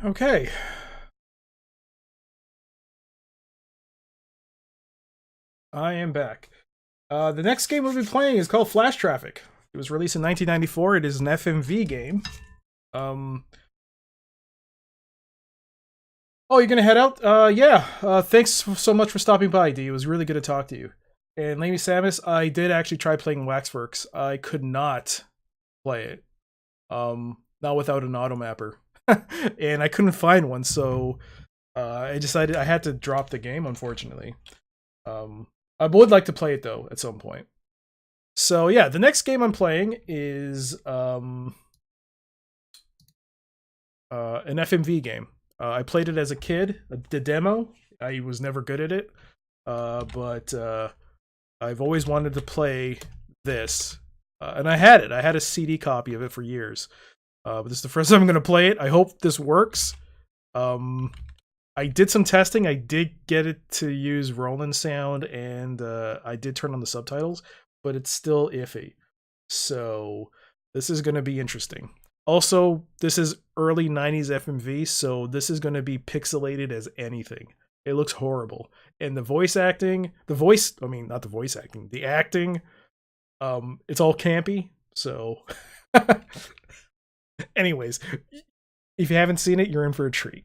Okay. I am back. The next game we'll be playing is called Flash Traffic. It was released in 1994. It is an FMV game. Um, oh, you're gonna head out? Yeah. Thanks so much for stopping by, D. It was really good to talk to you. And Lady Samus, I did actually try playing Waxworks. I could not play it. Not without an automapper. And I couldn't find one, so I decided I had to drop the game, unfortunately. I would like to play it though at some point. So yeah, the next game I'm playing is an FMV game. I played it as a kid, the demo. I was never good at it, but I've always wanted to play this, and I had it. I had a CD copy of it for years. But this is the first time I'm going to play it. I hope this works. I did some testing. I did get it to use Roland sound, and I did turn on the subtitles, but it's still iffy. So this is going to be interesting. Also, this is early 90s FMV, so this is going to be pixelated as anything. It looks horrible. And the voice acting, not the voice acting, the acting, it's all campy. So, anyways, if you haven't seen it, you're in for a treat.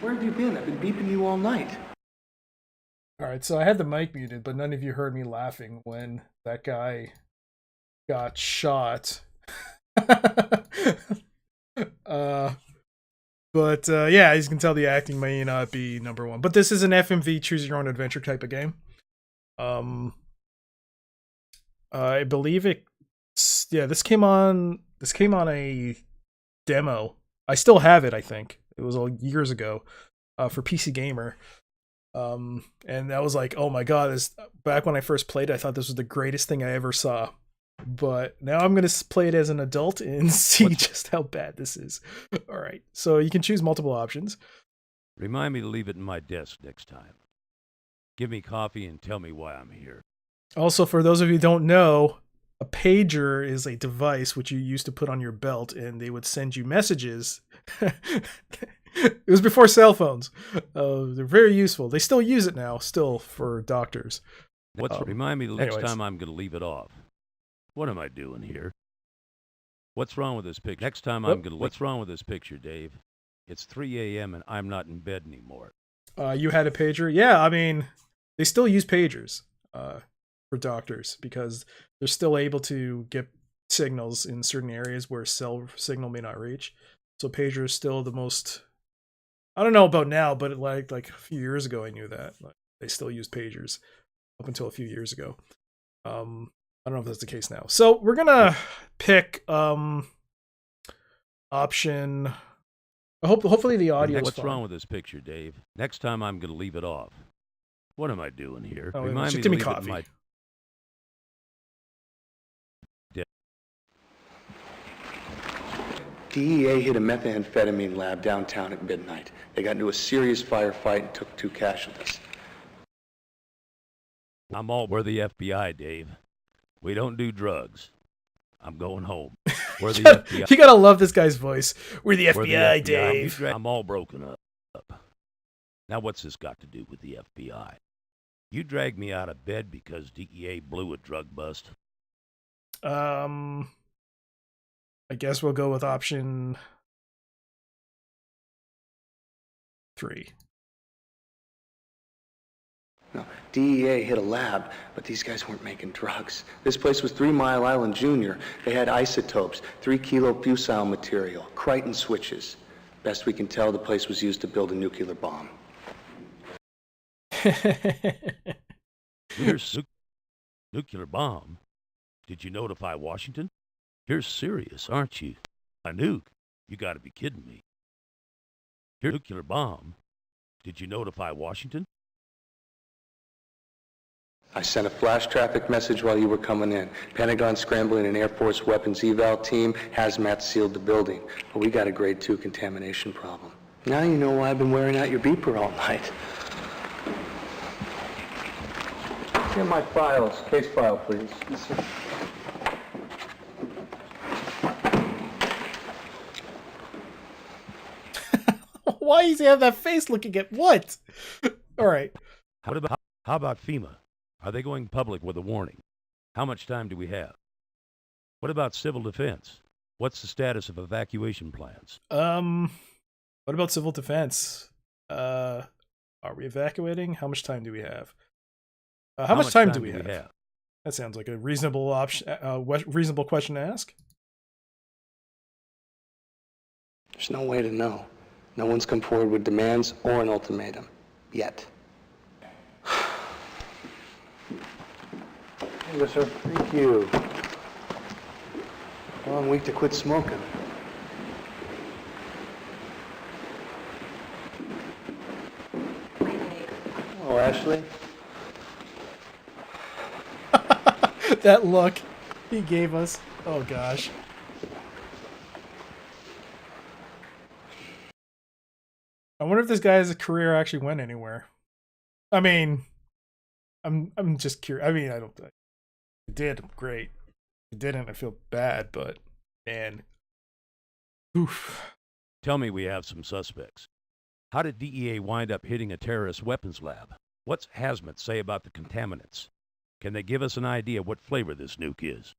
Where have you been? I've been beeping you all night. All right, so I had the mic muted, but none of you heard me laughing when that guy got shot. uh, yeah, as you can tell, the acting may not be number one. But this is an FMV choose your own adventure type of game. I believe it. Yeah, this came on a demo. I still have it. I think it was all years ago for PC Gamer. And that was like, oh my god! This back when I first played it, I thought this was the greatest thing I ever saw. But now I'm gonna play it as an adult and see just how bad this is. All right, so you can choose multiple options. Remind me to leave it in my desk next time. Give me coffee and tell me why I'm here. Also, for those of you who don't know, a pager is a device which you used to put on your belt, and they would send you messages. It was before cell phones. They're very useful. They still use it now, still for doctors. Remind me the next time I'm going to leave it off. What am I doing here? What's wrong with this picture? Next time I'm going to... What's wrong with this picture, Dave? It's 3 a.m. and I'm not in bed anymore. You had a pager? Yeah, I mean, they still use pagers for doctors because they're still able to get signals in certain areas where cell signal may not reach. So pager is still the most... I don't know about now, but like a few years ago, I knew that they still use pagers up until a few years ago. I don't know if that's the case now. So we're gonna pick option. Hopefully the audio. What's wrong with this picture, Dave? Next time I'm gonna leave it off. What am I doing here? Oh, Remind me give to me leave coffee. it in my... DEA hit a methamphetamine lab downtown at midnight. They got into a serious firefight and took 2 casualties. We're the FBI, Dave. We don't do drugs. I'm going home. We're the FBI. You gotta love this guy's voice. We're the FBI, Dave. I'm all broken up. Now what's this got to do with the FBI? You dragged me out of bed because DEA blew a drug bust? I guess we'll go with option 3. No, DEA hit a lab, but these guys weren't making drugs. This place was 3 Mile Island Junior. They had isotopes, 3 kilo fusile material, Crichton switches. Best we can tell, the place was used to build a nuclear bomb. Nuclear bomb? Did you notify Washington? You're serious, aren't you? A nuke? You gotta be kidding me. Nuclear bomb? Did you notify Washington? I sent a flash traffic message while you were coming in. Pentagon scrambling an Air Force weapons eval team. Hazmat sealed the building. But we got a grade 2 contamination problem. Now you know why I've been wearing out your beeper all night. Here are my files. Case file, please. Yes, sir. Why does he have that face looking at what? All right. How about FEMA? Are they going public with a warning? How much time do we have? What about civil defense? What's the status of evacuation plans? What about civil defense? Are we evacuating? How much time do we have? How much time do we have? That sounds like a reasonable option. Reasonable question to ask. There's no way to know. No one's come forward with demands or an ultimatum. Yet. Yes, sir. Thank you. Long week to quit smoking. Oh, Ashley. That look he gave us. Oh, gosh. I wonder if this guy's career actually went anywhere. I mean, I'm just curious. I mean, I don't think it did. Great. It didn't. I feel bad, but man. Oof. Tell me we have some suspects. How did DEA wind up hitting a terrorist weapons lab? What's Hazmat say about the contaminants? Can they give us an idea what flavor this nuke is?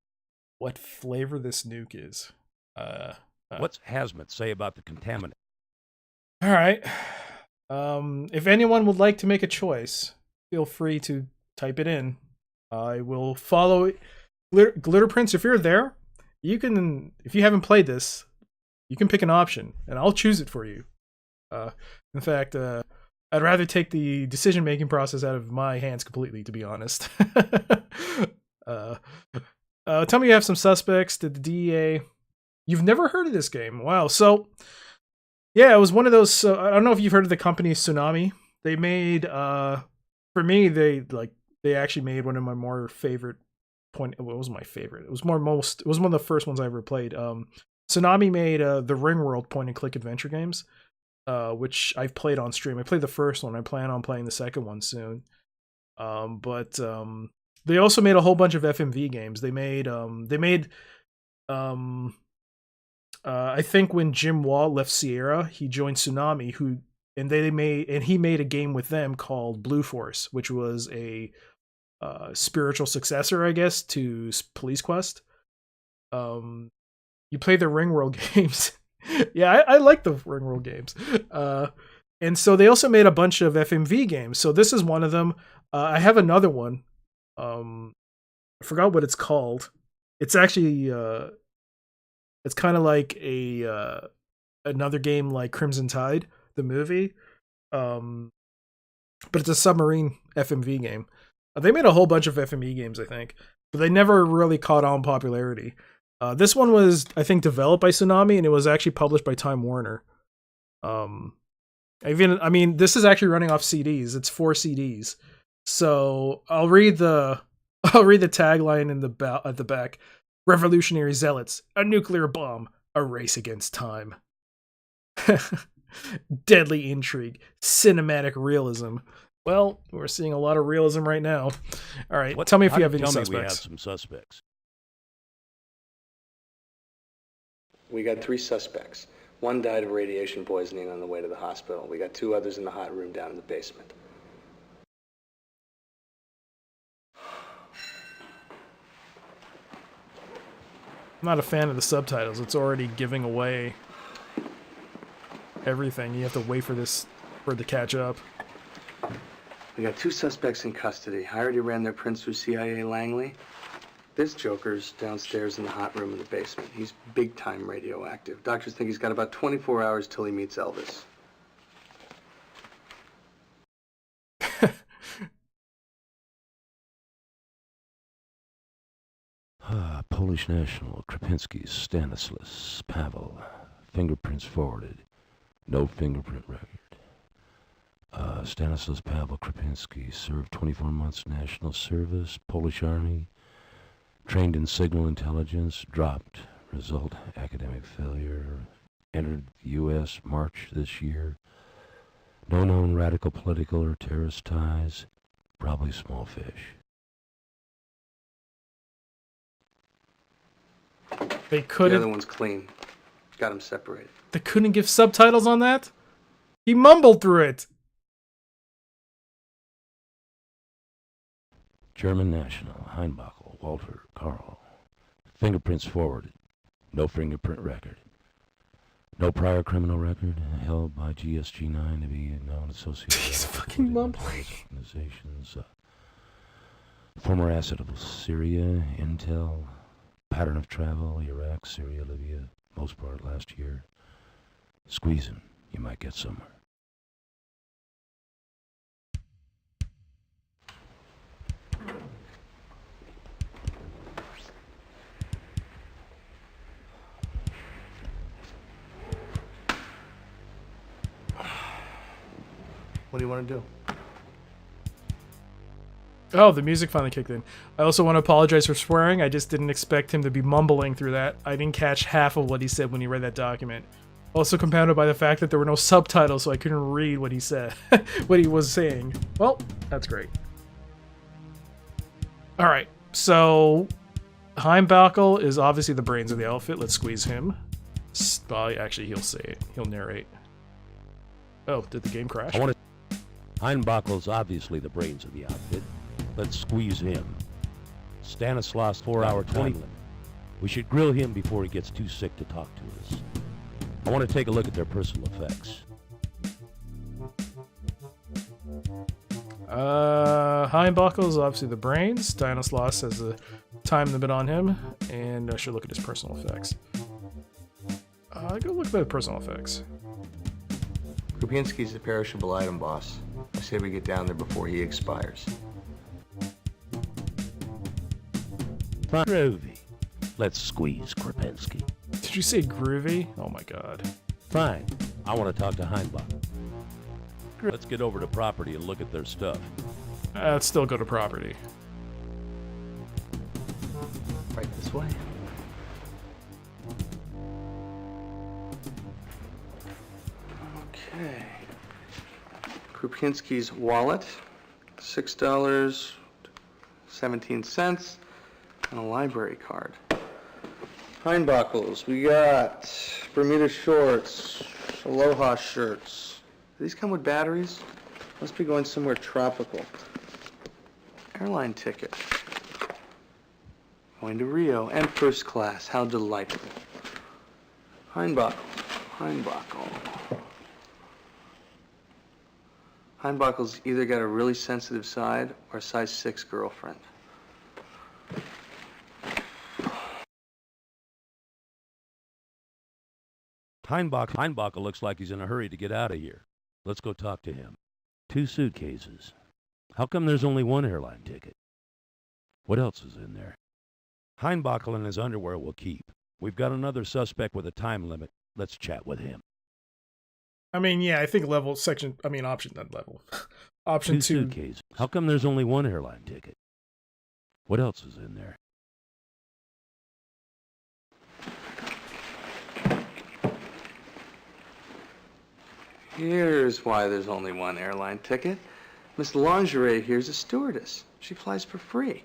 What flavor this nuke is? What's Hazmat say about the contaminant? All right. If anyone would like to make a choice, feel free to type it in. I will follow it. Glitter Prince, if you're there, you can. If you haven't played this, you can pick an option, and I'll choose it for you. In fact, I'd rather take the decision-making process out of my hands completely, to be honest. Tell me you have some suspects. Did the DEA? You've never heard of this game? Wow. So, yeah, it was one of those. I don't know if you've heard of the company Tsunami. They made. For me, they actually made one of my more favorite. What was my favorite? It was one of the first ones I ever played. Tsunami made the Ringworld point-and-click adventure games. Which I've played on stream. I played the first one. I plan on playing the second one soon. But they also made a whole bunch of FMV games. They made I think when Jim Wall left Sierra, he joined Tsunami, he made a game with them called Blue Force, which was a spiritual successor, I guess, to Police Quest. You play the Ringworld games. Yeah, I like the Ringworld games. And so they also made a bunch of FMV games. So this is one of them. I have another one. I forgot what it's called. It's actually it's kind of like another game like Crimson Tide, the movie. But it's a submarine FMV game. They made a whole bunch of FMV games, I think, but they never really caught on popularity. This one was, I think, developed by Tsunami, and it was actually published by Time Warner. This is actually running off CDs. It's 4 CDs. So I'll read the tagline at the back. Revolutionary zealots, a nuclear bomb, a race against time. Deadly intrigue, cinematic realism. Well, we're seeing a lot of realism right now. All right, tell me if you have any suspects. We have some suspects. We got 3 suspects. One died of radiation poisoning on the way to the hospital. We got 2 others in the hot room down in the basement. I'm not a fan of the subtitles. It's already giving away everything. You have to wait for it to catch up. We got 2 suspects in custody. I already ran their prints through CIA Langley. This joker's downstairs in the hot room in the basement. He's big-time radioactive. Doctors think he's got about 24 hours till he meets Elvis. Polish national Krapinski Stanislas Pavel. Fingerprints forwarded. No fingerprint record. Stanislas Pavel Krapinski served 24 months national service, Polish Army, trained in signal intelligence, dropped, result academic failure, entered the U.S. March this year. No known radical political or terrorist ties, probably small fish. They The couldn't. other one's clean. Got him separated. They couldn't give subtitles on that? He mumbled through it. German national, Heinbachel, Walter, Karl. Fingerprints forwarded. No fingerprint record. No prior criminal record held by GSG-9 to be known associated He's with fucking mumbling. organizations. Former asset of Syria, Intel, pattern of travel, Iraq, Syria, Libya, most part last year. Squeeze him, you might get somewhere. What do you want to do? Oh, the music finally kicked in. I also want to apologize for swearing. I just didn't expect him to be mumbling through that. I didn't catch half of what he said when he read that document. Also compounded by the fact that there were no subtitles, so I couldn't read what he said, what he was saying. Well, that's great. All right, so Heimbachel is obviously the brains of the outfit. Let's squeeze him. Well, actually, he'll say it. He'll narrate. Oh, did the game crash? Heinbachel's obviously the brains of the outfit. Let's squeeze him. Stanislaus 4-hour time limit. We should grill him before he gets too sick to talk to us. I want to take a look at their personal effects. Heinbuckle is obviously the brains. Dinosaurus has a time limit on him, and I should look at his personal effects. Go look at the personal effects. Krupinski's a perishable item boss. I say we get down there before he expires. Groovy. Let's squeeze Krupinski. Did you say groovy? Oh my god. Fine. I want to talk to Heinbach. Let's get over to property and look at their stuff. Let's still go to property. Right this way. Okay. Krupinski's wallet, $6.17, and a library card. Heinbuckles, we got Bermuda shorts, Aloha shirts. Do these come with batteries? Must be going somewhere tropical. Airline ticket. Going to Rio and first class. How delightful. Heinbuckle. Heinbuckle's either got a really sensitive side or a size 6 girlfriend. Heinbach looks like he's in a hurry to get out of here. Let's go talk to him. 2 suitcases. How come there's only 1 airline ticket? What else is in there? Heinbach and his underwear will keep. We've got another suspect with a time limit. Let's chat with him. I mean, yeah, I think option, not level. Option 2 2. suitcases. How come there's only 1 airline ticket? What else is in there? Here's why there's only 1 airline ticket. Miss Lingerie here's a stewardess. She flies for free.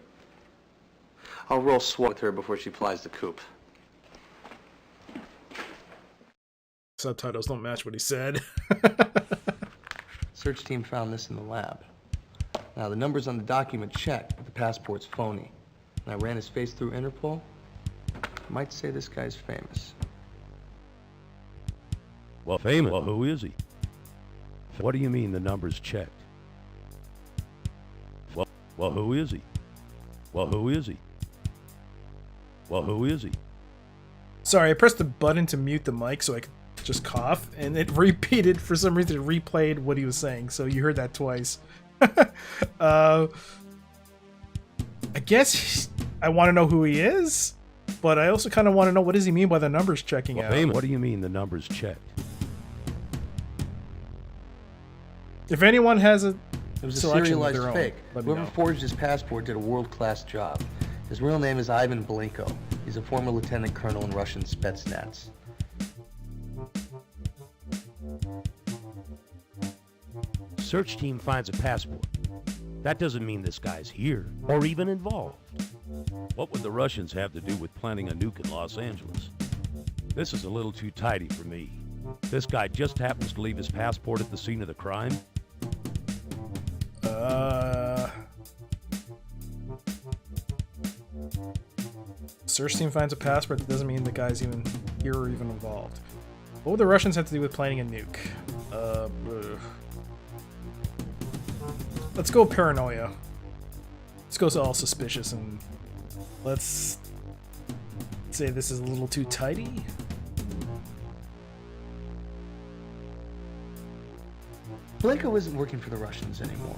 I'll roll SWAT with her before she flies the coop. Subtitles don't match what he said. Search team found this in the lab. Now, the numbers on the document check, but the passport's phony. And I ran his face through Interpol. I might say this guy's famous. Well, famous. Well, who is he? What do you mean the number's checked? Well, who is he? Well, who is he? Well, who is he? Sorry, I pressed the button to mute the mic so I could just cough, and it repeated, for some reason, it replayed what he was saying, so you heard that twice. I guess I want to know who he is, but I also kind of want to know what does he mean by the numbers checking out. What do you mean the number's checked? If anyone has a It was a selection of their serialized own, fake. let me Whoever know. forged his passport did a world-class job. His real name is Ivan Blinko. He's a former lieutenant colonel in Russian Spetsnaz. Search team finds a passport. That doesn't mean this guy's here, or even involved. What would the Russians have to do with planting a nuke in Los Angeles? This is a little too tidy for me. This guy just happens to leave his passport at the scene of the crime? Search team finds a passport. That doesn't mean the guy's even here or even involved. What would the Russians have to do with planting a nuke? Let's go paranoia. Let's go all suspicious and let's say this is a little too tidy. Blinko isn't working for the Russians anymore.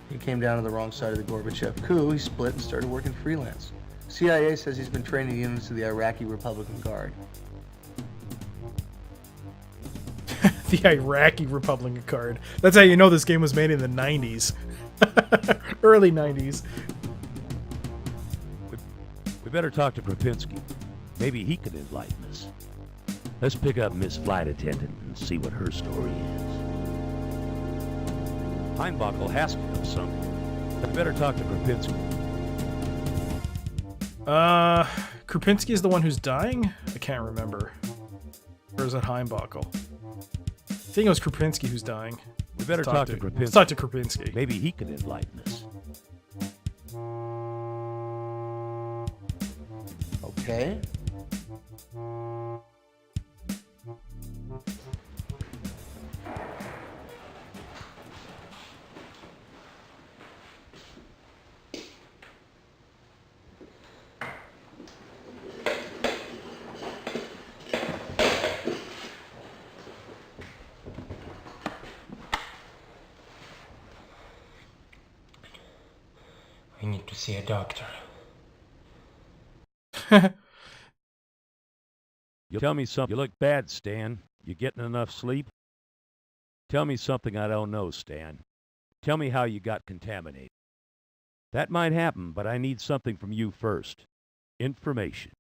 He came down to the wrong side of the Gorbachev coup, he split and started working freelance. CIA says he's been training units of the Iraqi Republican Guard. The Iraqi Republican Guard. That's how you know this game was made in the 90s. Early 90s. We better talk to Krupinski. Maybe he could enlighten us. Let's pick up Miss Flight Attendant and see what her story is. Heinbach has to know something. We better talk to Krupinski. Krupinski is the one who's dying? I can't remember. Or is that Heinbach? I think it was Krupinski who's dying. We better talk to Krupinski. Let's talk to Krupinski. Maybe he could enlighten us. Okay. see a doctor. You tell me something. You look bad, Stan. You getting enough sleep? Tell me something I don't know, Stan. Tell me how you got contaminated. That might happen, but I need something from you first. Information.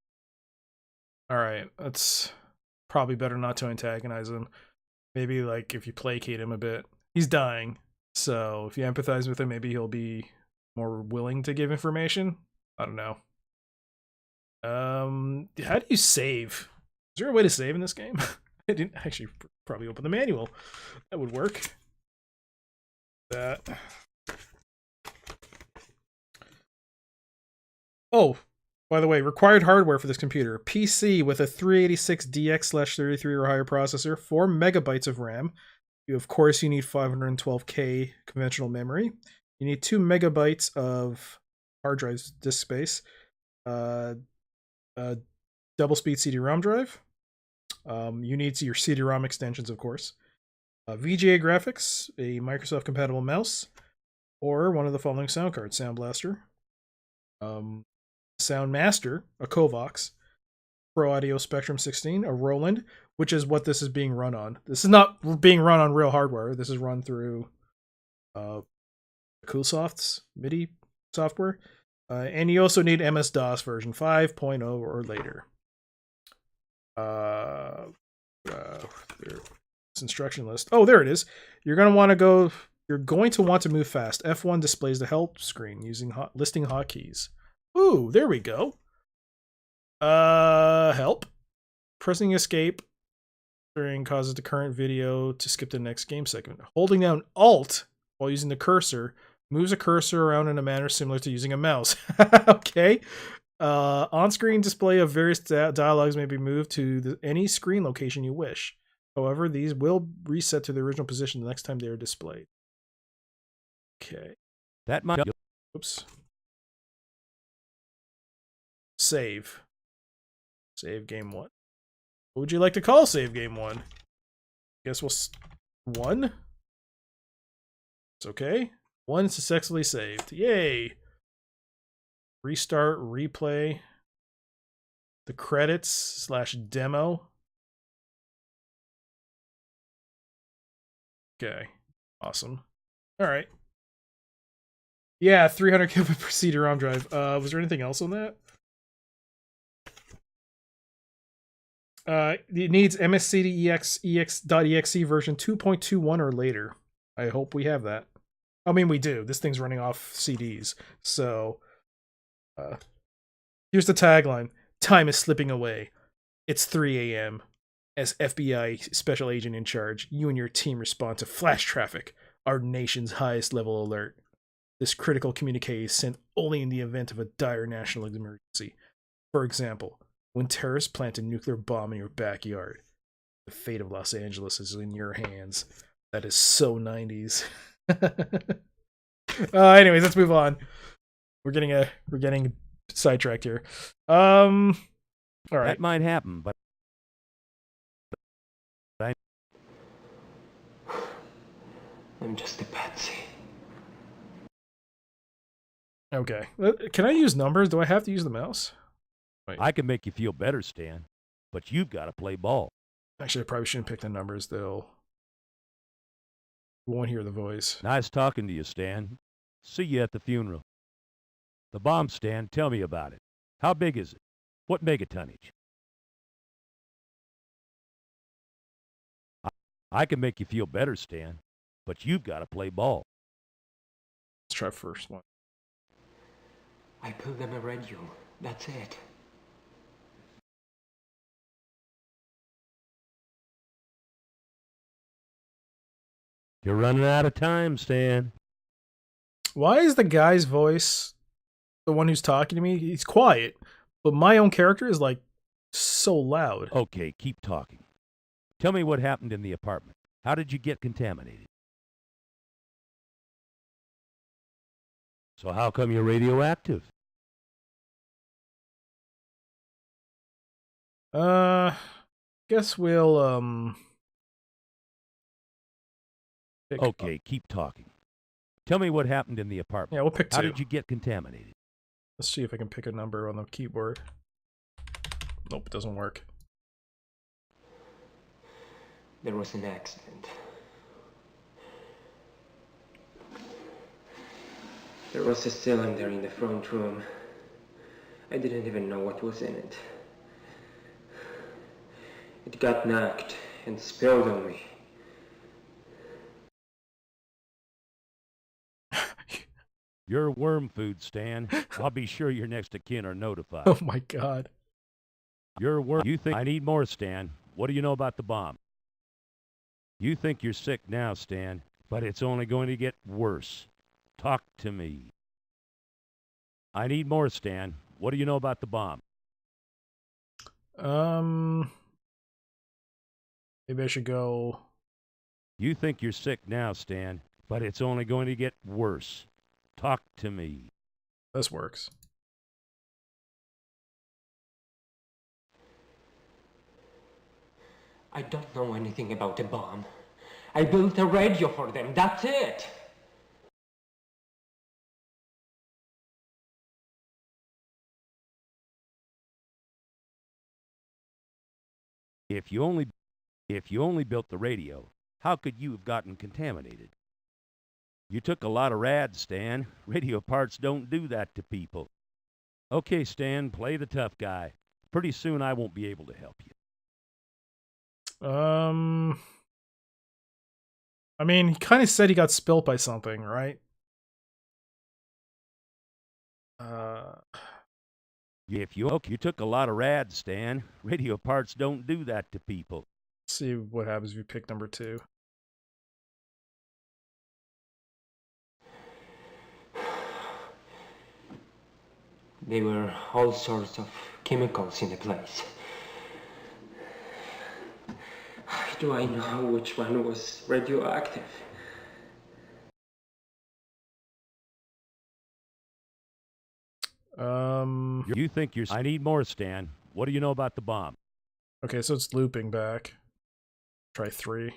All right, that's probably better not to antagonize him. Maybe like if you placate him a bit. He's dying, so if you empathize with him, maybe he'll be more willing to give information. I don't know. How do you save? Is there a way to save in this game? I didn't actually probably open the manual. That would work. That. Oh, by the way, required hardware for this computer: PC with a 386DX/33 or higher processor, 4 megabytes of RAM. Of course, you need 512K conventional memory. You need 2 megabytes of hard drive disk space. Double speed CD-ROM drive. You need your CD-ROM extensions, of course. VGA graphics, a Microsoft compatible mouse, or one of the following sound cards: Sound Blaster, Sound Master, a Covox, Pro Audio Spectrum 16, a Roland, which is what this is being run on. This is not being run on real hardware. This is run through CoolSoft's MIDI software. And you also need MS-DOS version 5.0 or later. This instruction list. Oh, there it is. You're going to want to move fast. F1 displays the help screen using listing hotkeys. Ooh, there we go. Help. Pressing escape during causes the current video to skip the next game segment. Holding down Alt while using the cursor moves a cursor around in a manner similar to using a mouse. Okay. On-screen display of various dialogues may be moved to any screen location you wish. However, these will reset to the original position the next time they are displayed. Okay. That might. Oops. Save. Save game 1. What would you like to call save game 1? Guess we'll 1. It's okay. 1 successfully saved. Yay. Restart, replay. The credits / demo. Okay. Awesome. All right. Yeah, 300 kilobit per CD-ROM drive. Was there anything else on that? It needs MSCDEX.exe version 2.21 or later. I hope we have that. I mean, we do. This thing's running off CDs. So, here's the tagline. Time is slipping away. It's 3 a.m. As FBI special agent in charge, you and your team respond to flash traffic, our nation's highest level alert. This critical communique is sent only in the event of a dire national emergency. For example, when terrorists plant a nuclear bomb in your backyard, the fate of Los Angeles is in your hands. That is so 90s. Anyways, let's move on. We're getting sidetracked here. All right. That might happen, but I'm just a patsy. Okay. Can I use numbers? Do I have to use the mouse? Wait. I can make you feel better, Stan. But you've got to play ball. Actually, I probably shouldn't pick the numbers. You won't hear the voice. Nice talking to you, Stan. See you at the funeral. The bomb, Stan, tell me about it. How big is it? What megatonnage? I can make you feel better, Stan. But you've got to play ball. Let's try first one. I pulled them a radio. That's it. You're running out of time, Stan. Why is the guy's voice, the one who's talking to me, he's quiet, but my own character is like so loud. Okay, keep talking. Tell me what happened in the apartment. How did you get contaminated? So how come you're radioactive? Guess we'll pick Okay, keep talking. Tell me what happened in the apartment. Yeah, we'll pick 2. How did you get contaminated? Let's see if I can pick a number on the keyboard. Nope, it doesn't work. There was an accident. There was a cylinder in the front room. I didn't even know what was in it. It got knocked and spilled on me. You're worm food, Stan. I'll be sure your next of kin are notified. Oh my god. You're worm. You think I need more, Stan? What do you know about the bomb? You think you're sick now, Stan, but it's only going to get worse. Talk to me. I need more, Stan. What do you know about the bomb? Maybe I should go. You think you're sick now, Stan, but it's only going to get worse. Talk to me. This works. I don't know anything about a bomb. I built a radio for them, that's it! If you only built the radio, how could you have gotten contaminated? You took a lot of rads, Stan. Radio parts don't do that to people. Okay, Stan, play the tough guy. Pretty soon I won't be able to help you. I mean, he kind of said he got spilt by something, right? If you took a lot of rads, Stan. Radio parts don't do that to people. See what happens if you pick number 2. There were all sorts of chemicals in the place. How do I know which one was radioactive? You think you're... I need more, Stan. What do you know about the bomb? Okay, so it's looping back. Try 3.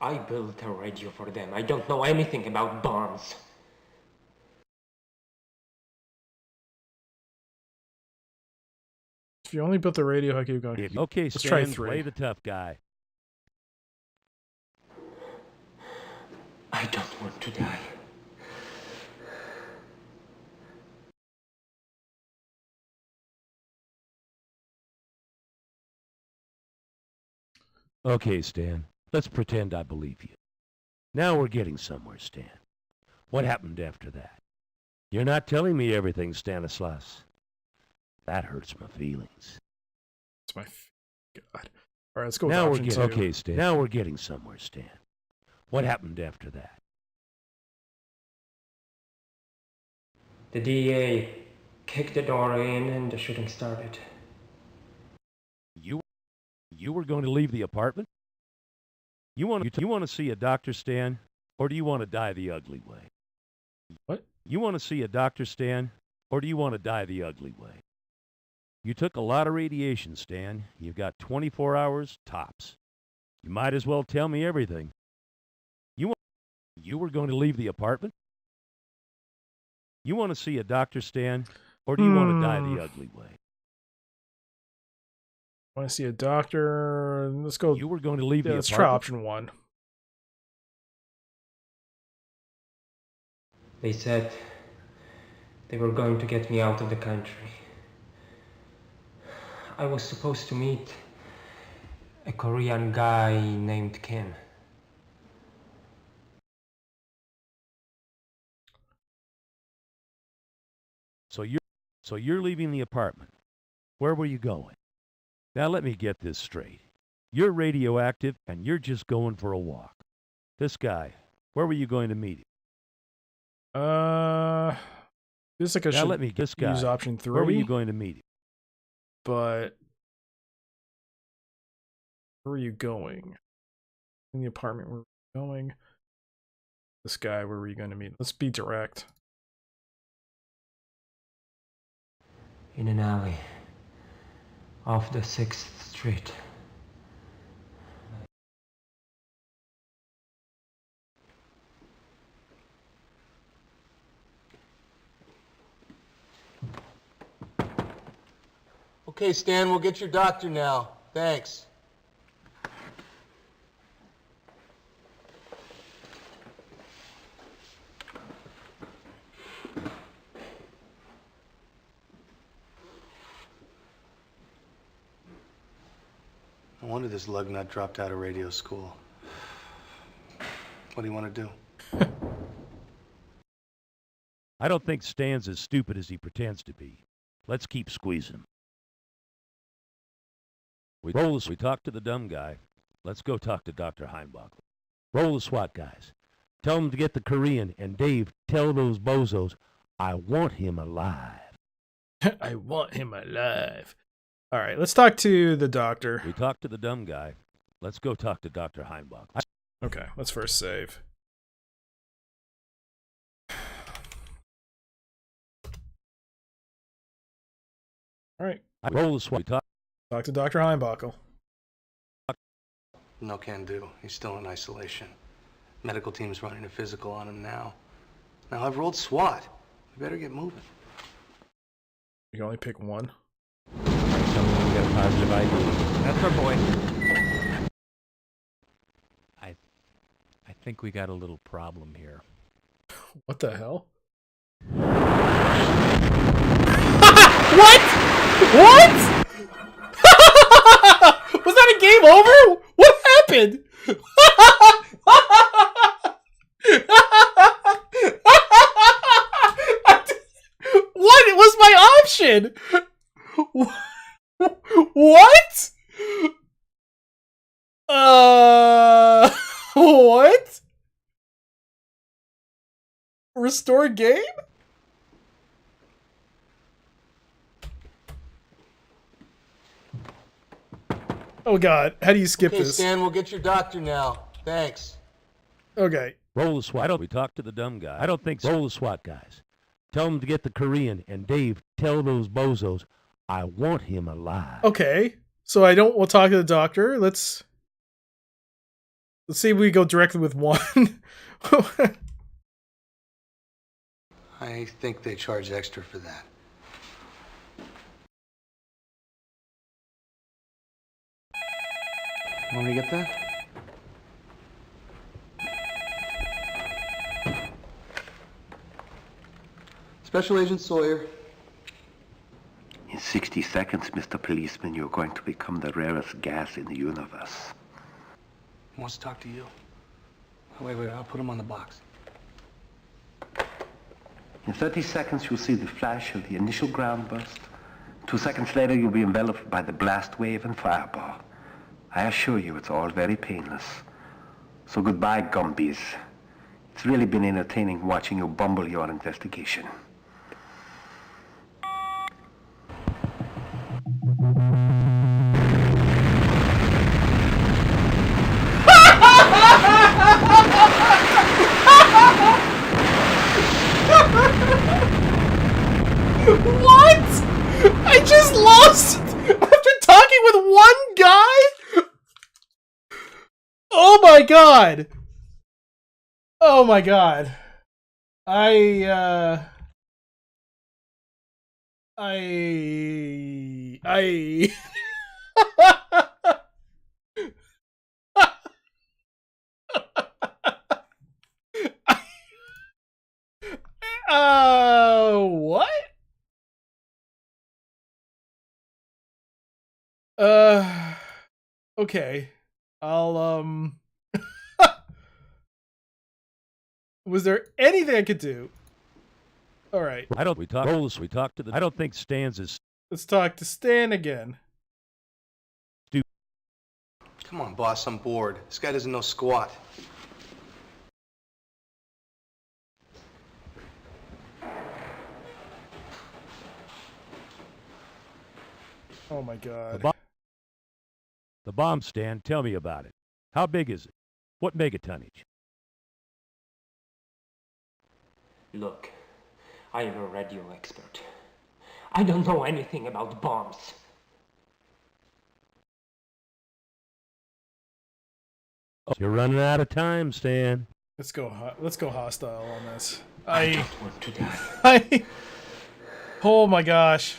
I built a radio for them. I don't know anything about bombs. If you only built the radio, how can you go? Okay, Let's Stan, try 3. play the tough guy. I don't want to die. Okay, Stan. Let's pretend I believe you. Now we're getting somewhere, Stan. What happened after that? You're not telling me everything, Stanislas. That hurts my feelings. It's my god. All right, let's go with Now we're option getting 2. okay, Stan. Now we're getting somewhere, Stan. What happened after that? The DA kicked the door in and the shooting started. You were going to leave the apartment? You want to see a doctor, Stan, or do you want to die the ugly way? What? You want to see a doctor, Stan, or do you want to die the ugly way? You took a lot of radiation, Stan. You've got 24 hours tops. You might as well tell me everything. You were going to leave the apartment? You want to see a doctor, Stan, or do you want to die the ugly way? Want to see a doctor? Let's go. You were going to leave the Let's apartment? try option 1. They said they were going to get me out of the country. I was supposed to meet a Korean guy named Kim. So you're leaving the apartment. Where were you going? Now let me get this straight. You're radioactive and you're just going for a walk. This guy, where were you going to meet him? This like I Now should let me this guy. use option 3. Where were you going to meet him? But where were you going? In the apartment, where were you going? This guy, where were you going to meet? Let's be direct. In an alley off the 6th Street. Okay, Stan, we'll get your doctor now. Thanks. No wonder this lugnut dropped out of radio school. What do you want to do? I don't think Stan's as stupid as he pretends to be. Let's keep squeezing. We talk to the dumb guy. Let's go talk to Dr. Heinbach. Roll the SWAT guys. Tell them to get the Korean, and Dave, tell those bozos I want him alive. I want him alive. All right, let's talk to the doctor. We talk to the dumb guy. Let's go talk to Dr. Heinbach. Okay, let's first save. All right, Roll the SWAT. talk to Dr. Heinbachel. No can do. He's still in isolation. Medical team's running a physical on him now. Now I've rolled SWAT. We better get moving. You can only pick one. Someone we got a positive ID. That's our boy. I think we got a little problem here. What the hell? What? What? Was that a game over? What happened? What was my option? What? What? Restore game? Oh god, how do you skip Okay, this? Stan, we'll get your doctor now. Thanks. Okay. Roll the SWAT. We talk to the dumb guy. I don't think so. Roll the SWAT guys. Tell them to get the Korean, and Dave, tell those bozos I want him alive. Okay. So we'll talk to the doctor. Let's see if we go directly with one. I think they charge extra for that. Want me to get that? Special Agent Sawyer. In 60 seconds, Mr. Policeman, you're going to become the rarest gas in the universe. He wants to talk to you. Wait, I'll put him on the box. In 30 seconds, you'll see the flash of the initial ground burst. 2 seconds later, you'll be enveloped by the blast wave and fireball. I assure you, it's all very painless. So goodbye, Gumbies. It's really been entertaining watching you bumble your investigation. What? I just lost after talking with one guy? Oh my god. Oh my god. I what? Okay. I'll, was there anything I could do? Alright. We talk to the I don't think Stan's as Let's talk to Stan again. Come on, boss, I'm bored. This guy doesn't know squat. Oh my god. the bomb stand. Tell me about it. How big is it? What megatonnage? Look, I am a radio expert. I don't know anything about bombs. You're running out of time, Stan. Let's go hostile on this. I don't want to die. Oh my gosh.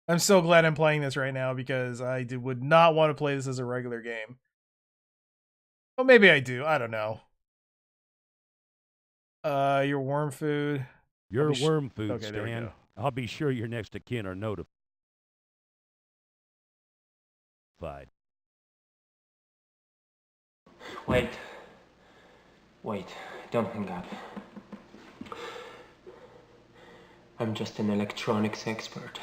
I'm so glad I'm playing this right now because would not want to play this as a regular game. Well, maybe I do. I don't know. Your worm food. Your I'll be worm food, okay, there we Stan. go. I'll be sure your next of kin are notified. Wait. Wait, don't hang up. I'm just an electronics expert.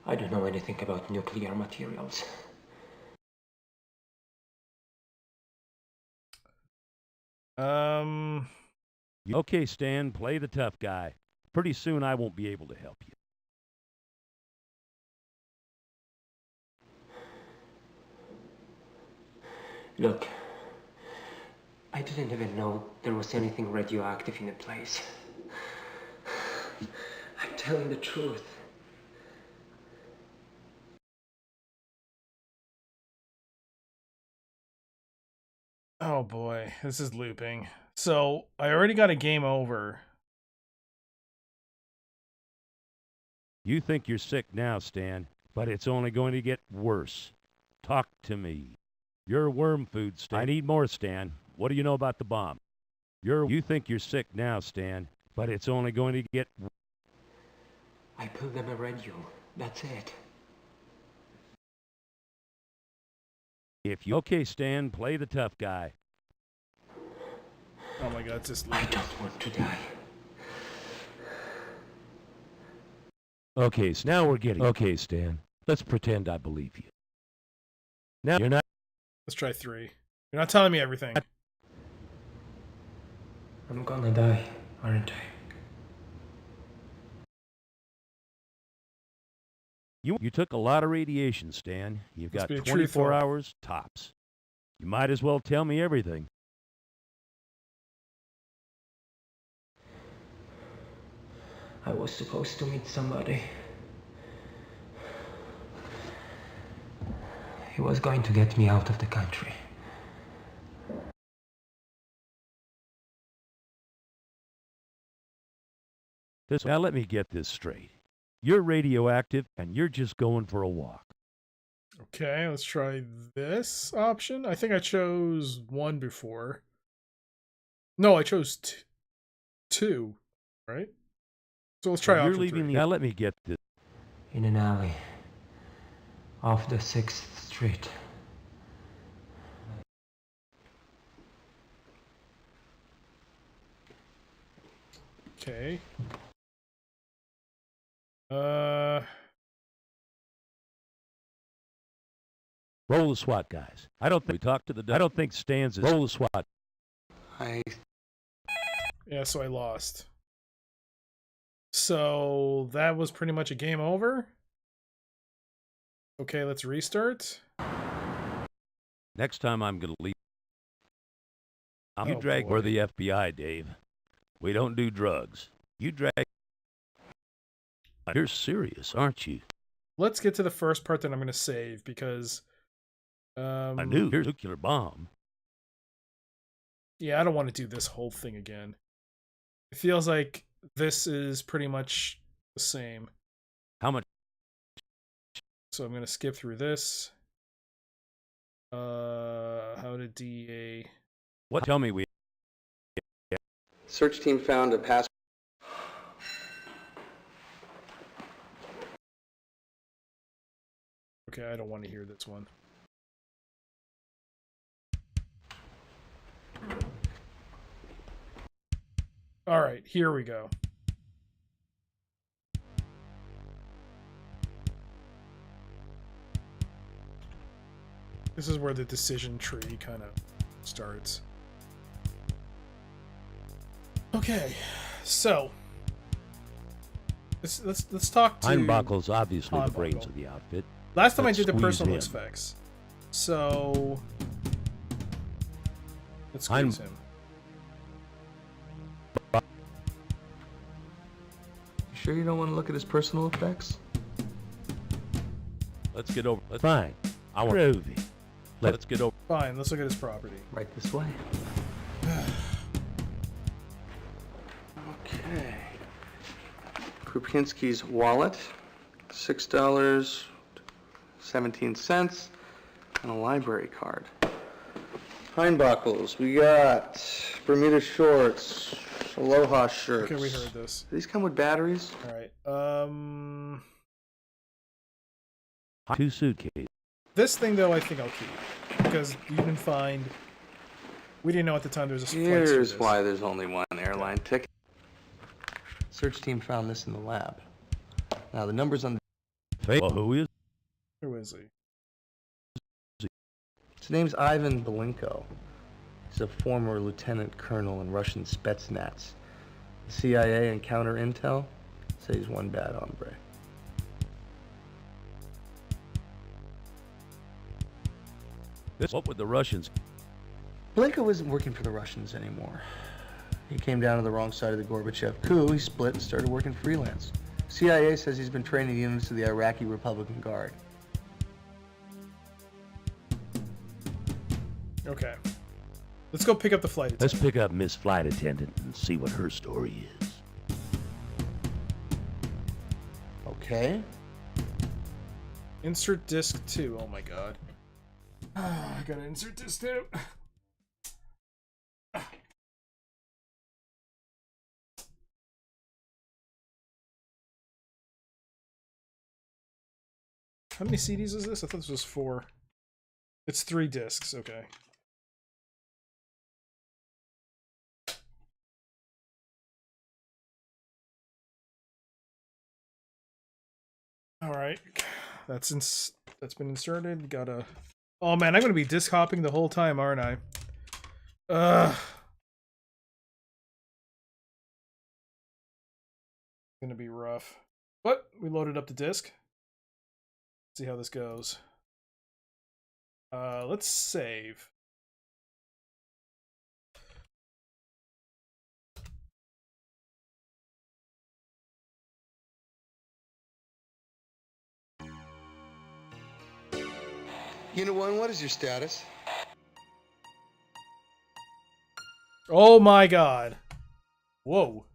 I don't know anything about nuclear materials. Okay, Stan, play the tough guy. Pretty soon I won't be able to help you. Look, I didn't even know there was anything radioactive in the place. I'm telling the truth. Oh boy, this is looping. So I already got a game over. You think you're sick now, Stan, but it's only going to get worse. Talk to me. Your worm food, Stan. I need more, Stan. What do you know about the bomb? You think you're sick now, Stan, but it's only going to get... I pulled them a radio. That's it. Okay, Stan, play the tough guy. Oh my god, it's just I looping. don't want to die. Okay, so now we're getting... Okay, Stan, let's pretend I believe you. Now you're not... Let's try 3. You're not telling me everything. I'm gonna die, aren't I? You took a lot of radiation, Stan. You've Must got be a true 24 thought. hours tops. You might as well tell me everything. I was supposed to meet somebody. He was going to get me out of the country. Now let me get this straight. You're radioactive, and you're just going for a walk. Okay, let's try this option. I think I chose 1 before. No, I chose 2, right? So let's try You're option leaving 3. Now let me get this. In an alley. Off the 6th Street. Okay. Roll the SWAT guys. I don't think we talked to the... I don't think Stan's is... Roll the SWAT. Yeah, so I lost. So that was pretty much a game over. Okay, let's restart. Next time I'm going to leave. You Oh, drag... boy. We're the FBI, Dave. We don't do drugs. You drag... You're serious, aren't you? Let's get to the first part that I'm going to save because... I knew. Here's a nuclear bomb. Yeah, I don't want to do this whole thing again. It feels like this is pretty much the same. How much? So I'm going to skip through this. How did DA... What? Tell me we... Search team found a pass. Okay, I don't want to hear this one. All right, here we go. This is where the decision tree kind of starts. Okay, so let's talk to Heinbuckle's obviously the Heinbuckle. brains of the outfit. Last time Let's I did the squeeze personal him. effects. So let's squeeze him. You sure you don't want to look at his personal effects? Let's get over... Fine. I want... Groovy. Let's get over... Fine, let's look at his property. Right this way. Okay. Krupinski's wallet, $6.17, and a library card. Pine buckles. We got Bermuda shorts, Aloha shirts. Okay, we heard this. Do these come with batteries? All right. 2 suitcases. This thing though, I think I'll keep because you can find. We didn't know at the time there was a flight through Here's this. why there's only one airline ticket. Search team found this in the lab. Now the numbers on Well, who is? Who is he? his name's Ivan Belenko. He's a former lieutenant colonel in Russian Spetsnaz. CIA and counter intel say he's one bad hombre. What would the Russians? Belenko isn't working for the Russians anymore. He came down to the wrong side of the Gorbachev coup, he split and started working freelance. CIA says he's been training units of the Iraqi Republican Guard. Okay. Let's go pick up the flight attendant. Let's pick up Miss Flight Attendant and see what her story is. Okay. Insert disc 2. Oh my god. I gotta insert disc 2. How many CDs is this? I thought this was 4. It's 3 discs, okay. Alright. That's been inserted. Gotta... Oh man, I'm gonna be disc hopping the whole time, aren't I? Gonna be rough. But we loaded up the disc. See how this goes. Let's save. Unit 1, what is your status? Oh my god. Whoa.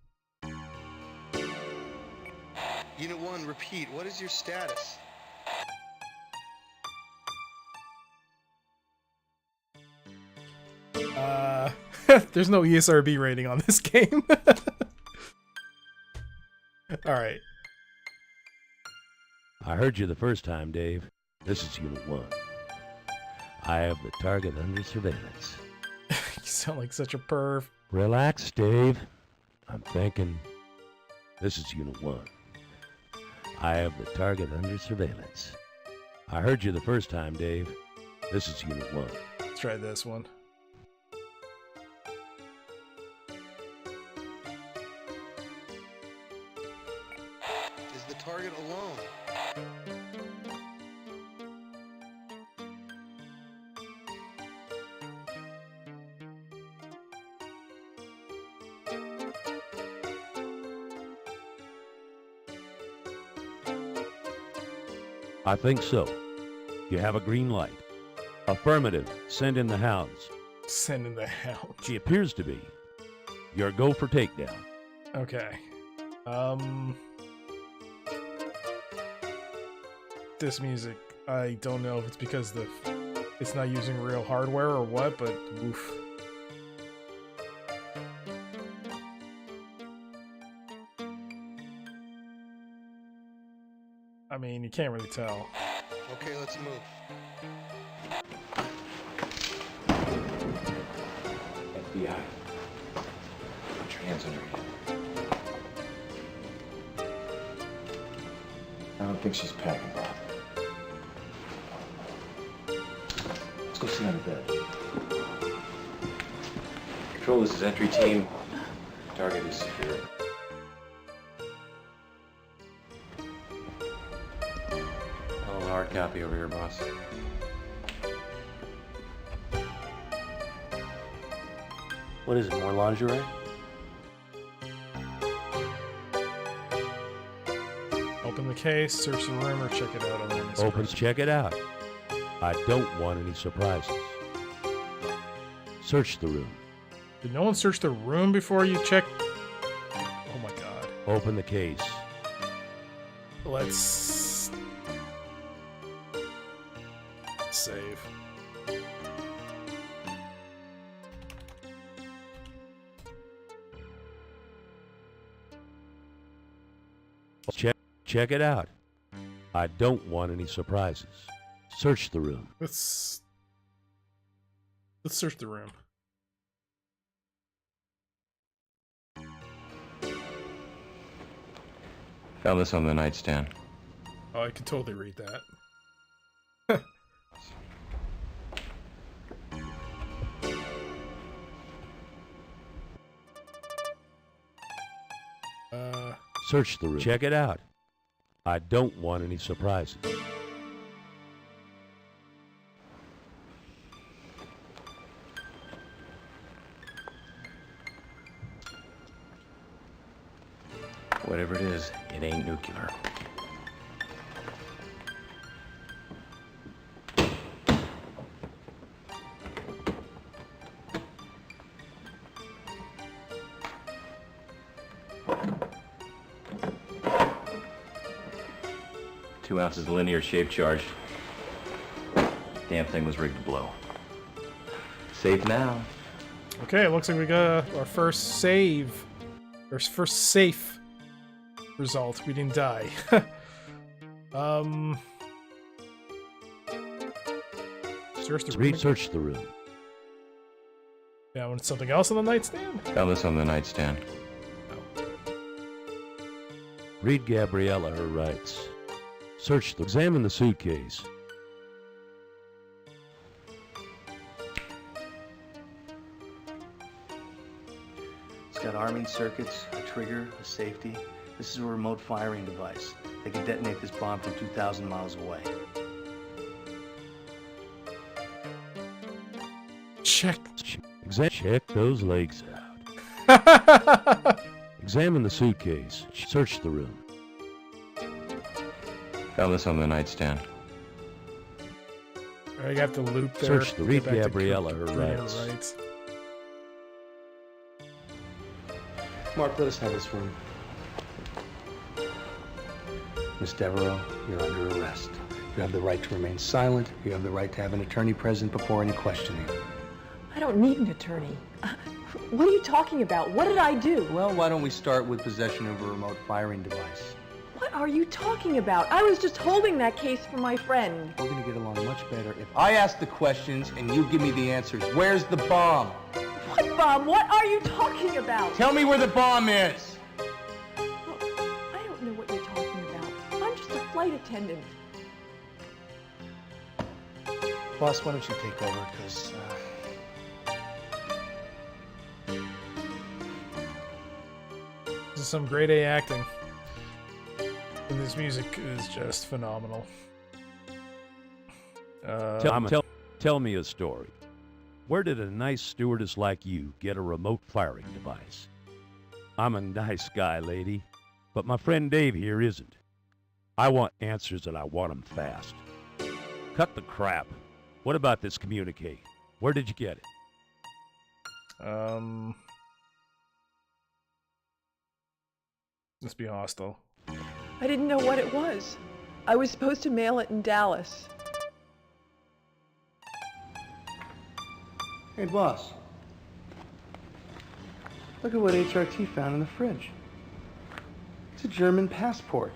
Unit 1, repeat, what is your status? There's no ESRB rating on this game. Alright. I heard you the first time, Dave. This is Unit 1. I have the target under surveillance. You sound like such a perv. Relax, Dave. I'm thinking. This is Unit 1. I have the target under surveillance. I heard you the first time, Dave. This is Unit 1. Let's try this one. Is the target alone? I think so. You have a green light. Affirmative. Send in the hounds. Send in the hell. She appears to be. Your go for takedown. Okay. This music, I don't know if it's because it's not using real hardware or what, but oof. I mean, you can't really tell. Okay, let's move. FBI. Put your hands under her head. I don't think she's packing, Bob. Let's go sit on the bed. Control, this is entry team. Target is secure. Oh, hard copy over here, boss. What is it, more lingerie? Open the case, search the room, or check it out on the Opens, check it out. I don't want any surprises. Search the room. Did no one search the room before you check? Oh my god. Open the case. Let's save. Check it out. I don't want any surprises. Search the room. Let's search the room. Found this on the nightstand. Oh, I can totally read that. Search the room. Check it out. I don't want any surprises. Whatever it is, it ain't nuclear. Two ounces of linear shape charge. Damn thing was rigged to blow. Safe now. Okay, it looks like we got our first save. Our first safe result. We didn't die. Search the room. Research the room. Yeah, want something else on the nightstand? Found this on the nightstand. Read Gabriella her rights. Examine the suitcase. It's got arming circuits, a trigger, a safety. This is a remote firing device. They can detonate this bomb from 2,000 miles away. Check. Check those legs out. Examine the suitcase. Search the room. Found this on the nightstand. I have to loop there. Search the Get read back to Gabriella her Gabriella rights. rights. Mark, let us have this room. Miss Devereaux, you're under arrest. You have the right to remain silent. You have the right to have an attorney present before any questioning. I don't need an attorney. What are you talking about? What did I do? Well, why don't we start with possession of a remote firing device? What are you talking about? I was just holding that case for my friend. We're gonna get along much better if I ask the questions and you give me the answers. Where's the bomb? What bomb? What are you talking about? Tell me where the bomb is! Look, I don't know what you're talking about. I'm just a flight attendant. Boss, why don't you take over, because, This is some grade A acting. And this music is just phenomenal. Tell me a story. Where did a nice stewardess like you get a remote firing device? I'm a nice guy, lady, but my friend Dave here isn't. I want answers and I want them fast. Cut the crap. What about this communique? Where did you get it? Must be hostile. I didn't know what it was. I was supposed to mail it in Dallas. Hey, boss. Look at what HRT found in the fridge. It's a German passport.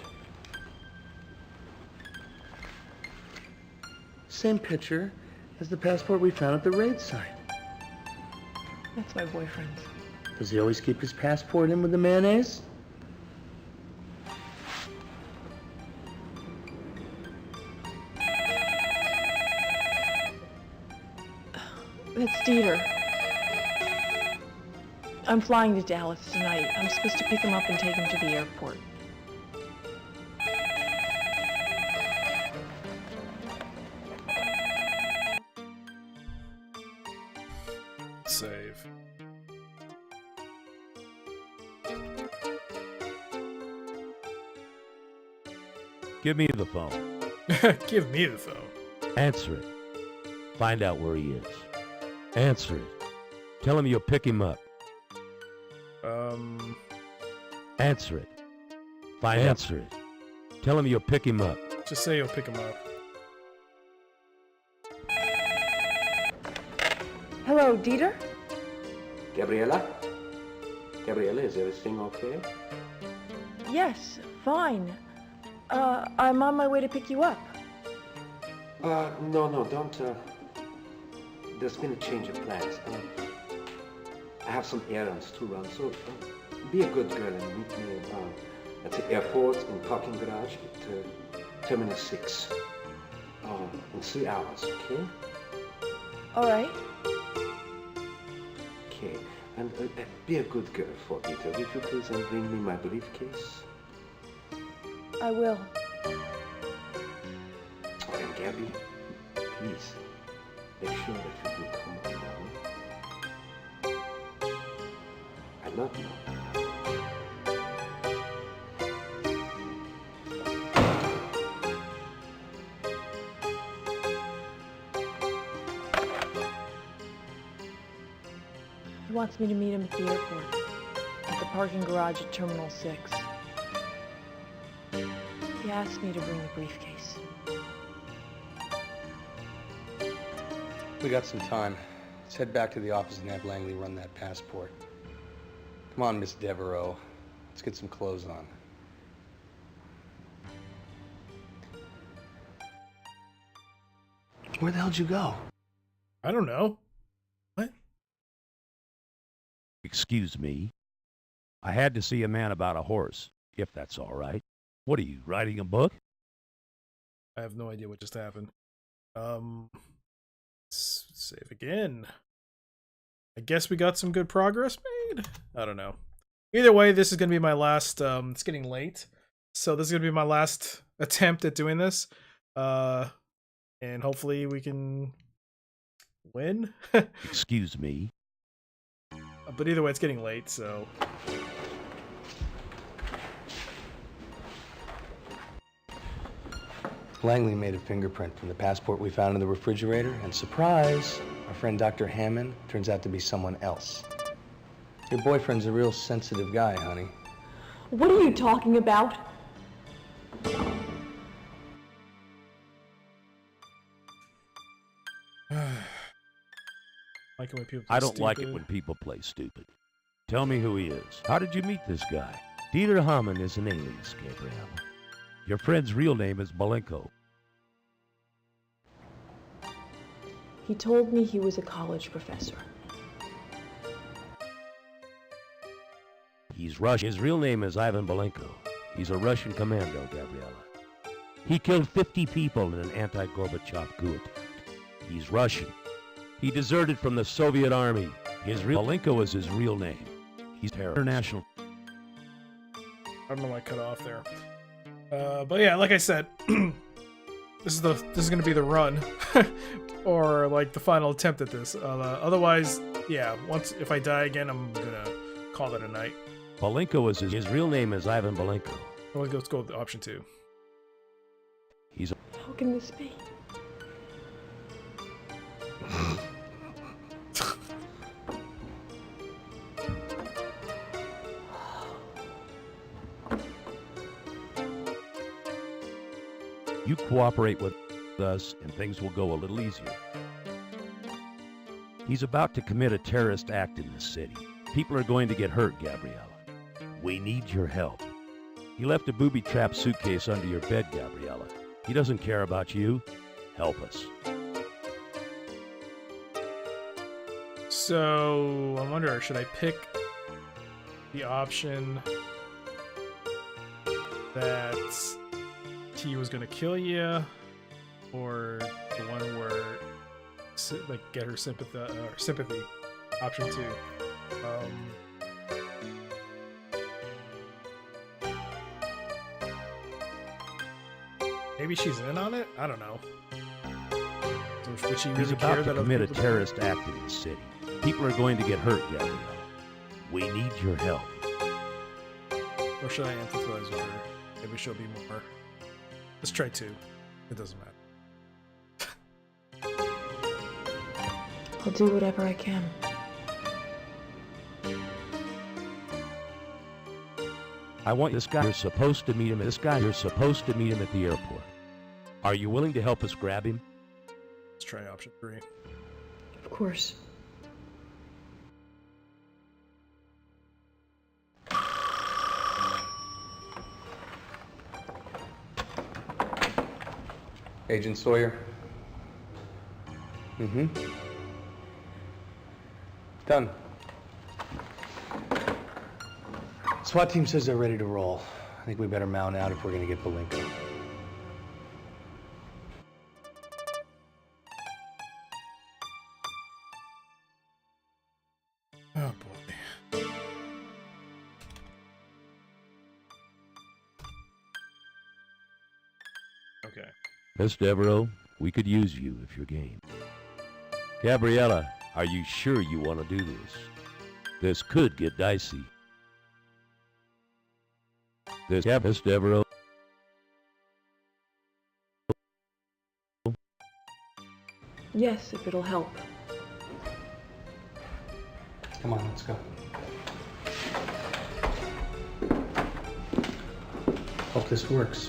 Same picture as the passport we found at the raid site. That's my boyfriend's. Does he always keep his passport in with the mayonnaise? That's Dieter. I'm flying to Dallas tonight. I'm supposed to pick him up and take him to the airport. Save. Give me the phone. Give me the phone. Answer it. Find out where he is. Answer it. Tell him you'll pick him up. Answer it. Answer it. Tell him you'll pick him up. Just say you'll pick him up. Hello, Dieter? Gabriella? Gabriella, is everything okay? Yes, fine. I'm on my way to pick you up. No, don't, there's been a change of plans. I have some errands to run, so be a good girl and meet me at the airport in parking garage at Terminal 6 in 3 hours, okay? All right. Okay, and be a good girl for Dieter. Would you please bring me my briefcase? I will. And Gabby, please, make sure that you do come along. I love you. He wants me to meet him at the airport, at the parking garage at Terminal 6. He asked me to bring the briefcase. We got some time. Let's head back to the office and have Langley run that passport. Come on, Miss Devereaux. Let's get some clothes on. Where the hell'd you go? I don't know. What? Excuse me. I had to see a man about a horse, if that's all right. What are you, writing a book? I have no idea what just happened. Save again. I guess we got some good progress made? I don't know. Either way, this is going to be my last, it's getting late. So this is going to be my last attempt at doing this. And hopefully we can win. Excuse me. But either way, it's getting late, so... Langley made a fingerprint from the passport we found in the refrigerator, and surprise, our friend Dr. Hammond turns out to be someone else. Your boyfriend's a real sensitive guy, honey. What are you talking about? Like it when people play I don't like it stupid. when people play stupid. Tell me who he is. How did you meet this guy? Dieter Hamann is an alias, Gabrielle. Your friend's real name is Malenko. He told me he was a college professor. He's Russian. His real name is Ivan Malenko. He's a Russian commando, Gabriella. He killed 50 people in an anti-Gorbachev coup attempt. He's Russian. He deserted from the Soviet army. Malenko is his real name. He's international. I don't know why I cut off there. But yeah, like I said, this is gonna be the run, or like the final attempt at this. Otherwise, yeah, if I die again, I'm gonna call it a night. Malenko is his real name is Ivan Malenko. Let's go with option 2. How can this be? You cooperate with us and things will go a little easier. He's about to commit a terrorist act in this city. People are going to get hurt, Gabriella. We need your help. He left a booby-trapped suitcase under your bed, Gabriella. He doesn't care about you. Help us. So I wonder, should I pick the option that he was gonna kill you, or the one where like get her sympathy? Option 2. Maybe she's in on it. I don't know. So would she really He's about care to that commit a other people- terrorist act in this city. People are going to get hurt, Gabriella. We need your help. Or should I empathize with her? Maybe she'll be more. Let's try 2. It doesn't matter. I'll do whatever I can. I want this guy. You're supposed to meet him. You're supposed to meet him at the airport. Are you willing to help us grab him? Let's try option 3. Of course. Agent Sawyer? Mm-hmm. Done. SWAT team says they're ready to roll. I think we better mount out if we're gonna get Belinko. Oh boy. Okay. Miss Devereaux, we could use you if you're game. Gabriella, are you sure you want to do this? This could get dicey. Miss Devereaux. Yes, if it'll help. Come on, let's go. Hope this works.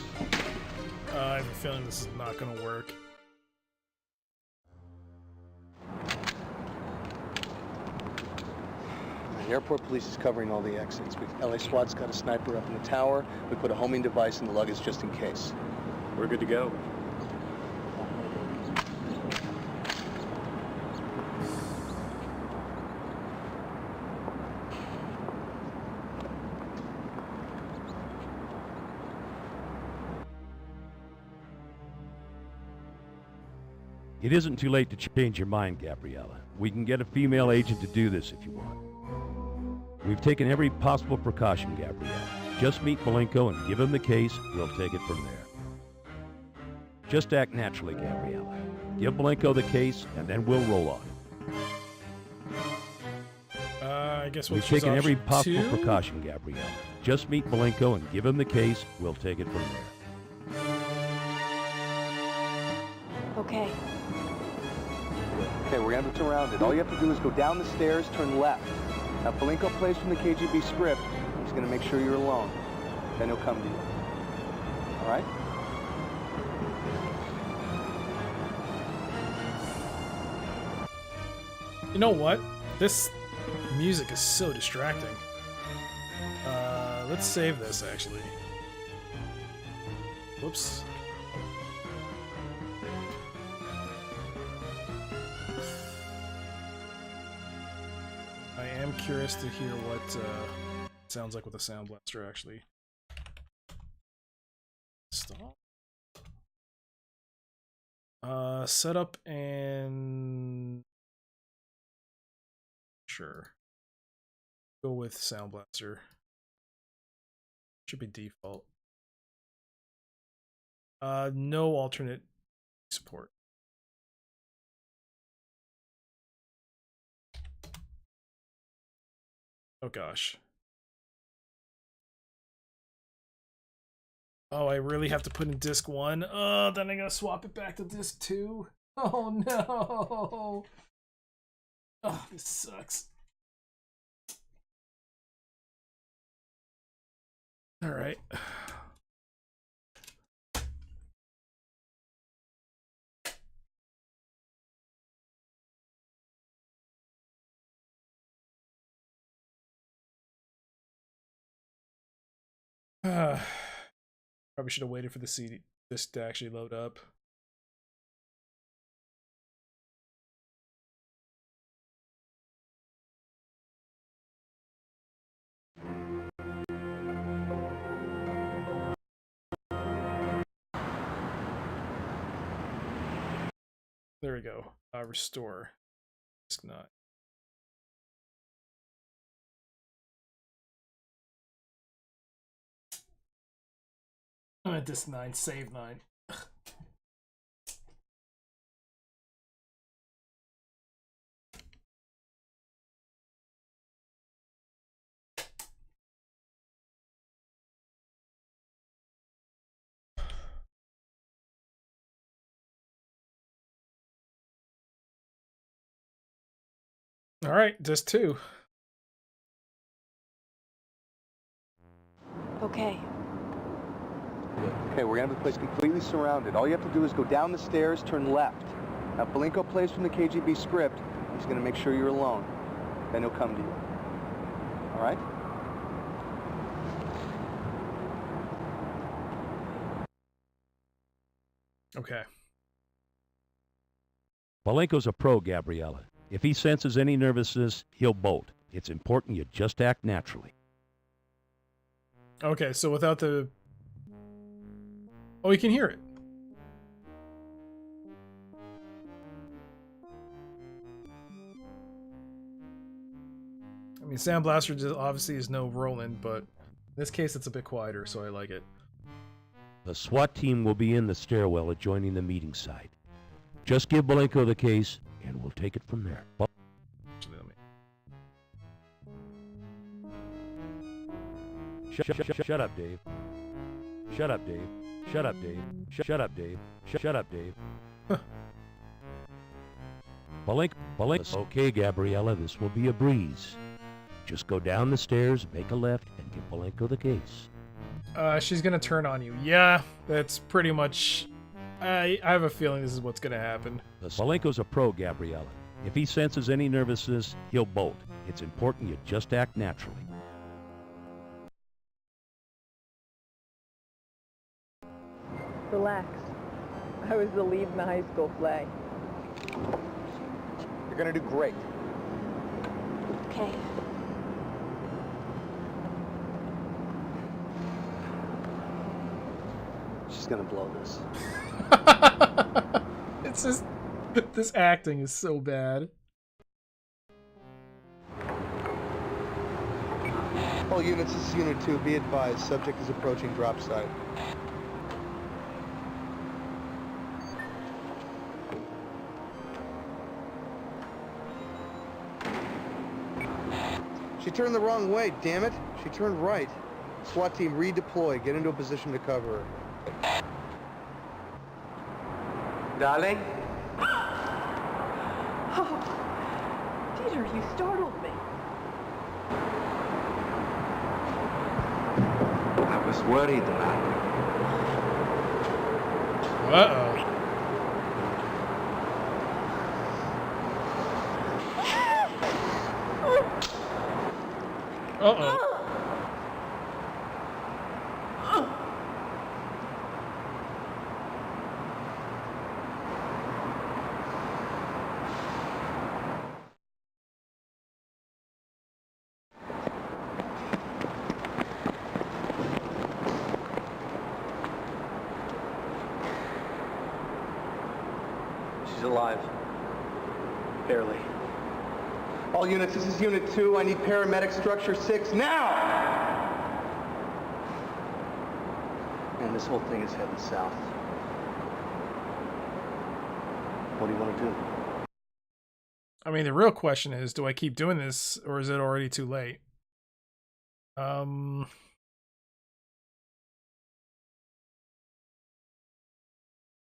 I have a feeling this is not gonna work. The airport police is covering all the exits. LA SWAT's got a sniper up in the tower. We put a homing device in the luggage just in case. We're good to go. It isn't too late to change your mind, Gabriella. We can get a female agent to do this if you want. We've taken every possible precaution, Gabriella. Just meet Belinko and give him the case. We'll take it from there. Just act naturally, Gabriella. Give Belinko the case, and then we'll roll on it. I guess we'll We've choose taken every option possible 2. precaution, Gabriella. Just meet Belinko and give him the case. We'll take it from there. Okay. Okay, we're gonna have it surrounded. All you have to do is go down the stairs, turn left. Now, if Belinko plays from the KGB script, he's gonna make sure you're alone. Then he'll come to you. All right? You know what? This music is so distracting. Let's save this, actually. Whoops. I am curious to hear what it sounds like with a Sound Blaster, actually. Stop. Setup and... Sure. Go with Sound Blaster. Should be default. No alternate support. Oh gosh. Oh, I really have to put in disc 1. Oh, then I gotta swap it back to disc 2. Oh no. Oh, this sucks. All right. Probably should have waited for the CD disc to actually load up. There we go. Restore. Disc 9. Disc 9, save 9. All right, disc 2. Okay. Okay, we're gonna have the place completely surrounded. All you have to do is go down the stairs, turn left. Now, if Belinko plays from the KGB script, he's gonna make sure you're alone. Then he'll come to you. All right? Okay. Malenko's a pro, Gabriella. If he senses any nervousness, he'll bolt. It's important you just act naturally. Okay, so without the... Oh, you can hear it. I mean, Sound Blaster just obviously is no Roland, but in this case it's a bit quieter, so I like it. The SWAT team will be in the stairwell adjoining the meeting site. Just give Malenko the case, and we'll take it from there. Actually, let me... Shut up, Dave. Shut up, Dave. Shut up, Dave. Shut up, Dave. Shut up, Dave. Malenko. Okay, Gabriella, this will be a breeze. Just go down the stairs, make a left, and give Malenko the case. She's gonna turn on you. Yeah, that's pretty much... I have a feeling this is what's gonna happen. Malenko's a pro, Gabriella. If he senses any nervousness, he'll bolt. It's important you just act naturally. Relax. I was the lead in the high school play. You're gonna do great. Okay. She's gonna blow this. It's just... This acting is so bad. All units, this is Unit 2. Be advised, subject is approaching drop site. She turned the wrong way, damn it. She turned right. SWAT team redeploy. Get into a position to cover her. Darling? Oh, Peter, you startled me. I was worried, lad. Uh-oh. Uh-oh. She's alive. Barely. All units, this is Unit 2. I need paramedic structure 6 now! And this whole thing is heading south. What do you want to do? I mean, the real question is, do I keep doing this, or is it already too late?